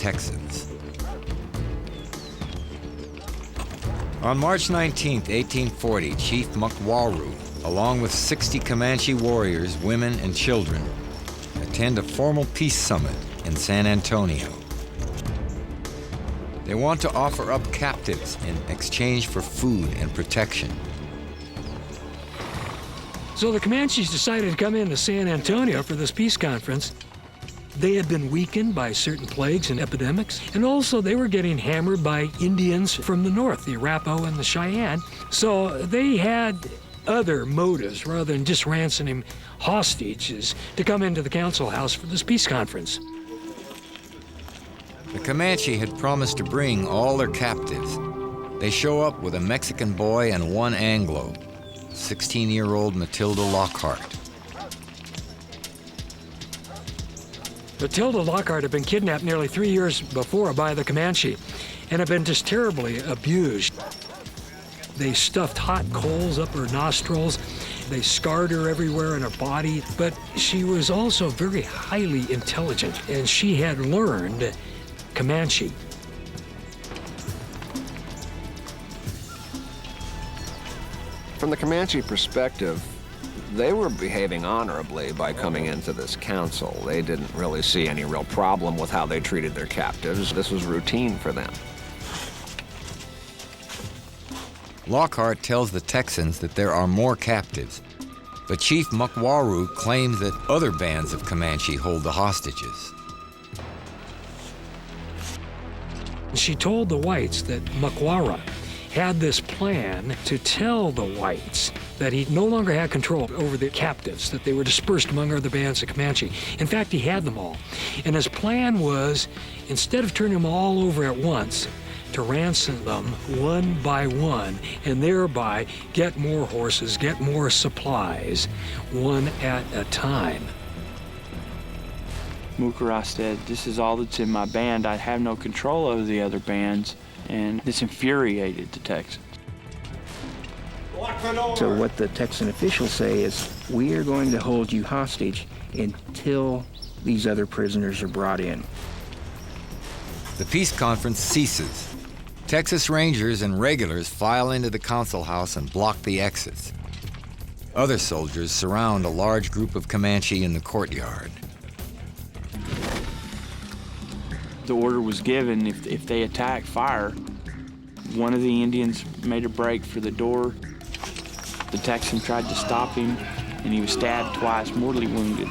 Texans. On March 19, 1840, Chief Mukwaru, along with 60 Comanche warriors, women, and children, attend a formal peace summit in San Antonio. They want to offer up captives in exchange for food and protection. So the Comanches decided to come into San Antonio for this peace conference. They had been weakened by certain plagues and epidemics, and also they were getting hammered by Indians from the north, the Arapaho and the Cheyenne. So they had other motives rather than just ransoming hostages to come into the council house for this peace conference. The Comanche had promised to bring all their captives. They show up with a Mexican boy and one Anglo, 16-year-old Matilda Lockhart. Matilda Lockhart had been kidnapped nearly 3 years before by the Comanche and had been just terribly abused. They stuffed hot coals up her nostrils. They scarred her everywhere in her body, but she was also very highly intelligent, and she had learned Comanche. From the Comanche perspective, they were behaving honorably by coming into this council. They didn't really see any real problem with how they treated their captives. This was routine for them. Lockhart tells the Texans that there are more captives, but Chief Mukwaru claims that other bands of Comanche hold the hostages. She told the whites that Mukwaru had this plan to tell the whites that he no longer had control over the captives, that they were dispersed among other bands of Comanche. In fact, he had them all. And his plan was, instead of turning them all over at once, to ransom them one by one and thereby get more horses, get more supplies, one at a time. Mukwaru said, "This is all that's in my band. I have no control over the other bands," and this infuriated the Texans. So what the Texan officials say is, we are going to hold you hostage until these other prisoners are brought in. The peace conference ceases. Texas Rangers and regulars file into the council house and block the exits. Other soldiers surround a large group of Comanche in the courtyard. The order was given, if they attack, fire. One of the Indians made a break for the door. The Texan tried to stop him, and he was stabbed twice, mortally wounded.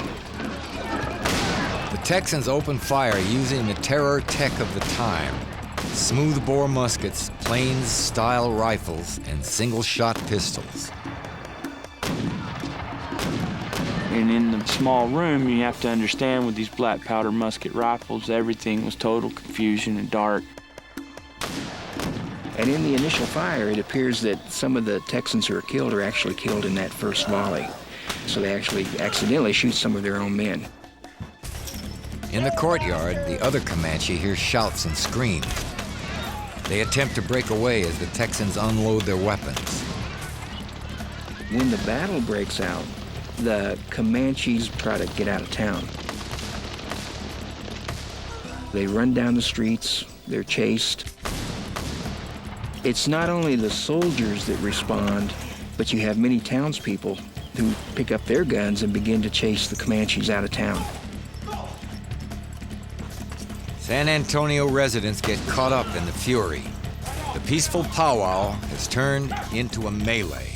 The Texans open fire using the terror tech of the time: smoothbore muskets, plains-style rifles, and single-shot pistols. And in the small room, you have to understand, with these black powder musket rifles, everything was total confusion and dark. And in the initial fire, it appears that some of the Texans who are killed are actually killed in that first volley. So they actually accidentally shoot some of their own men. In the courtyard, the other Comanche hear shouts and screams. They attempt to break away as the Texans unload their weapons. When the battle breaks out, the Comanches try to get out of town. They run down the streets, they're chased. It's not only the soldiers that respond, but you have many townspeople who pick up their guns and begin to chase the Comanches out of town. San Antonio residents get caught up in the fury. The peaceful powwow has turned into a melee.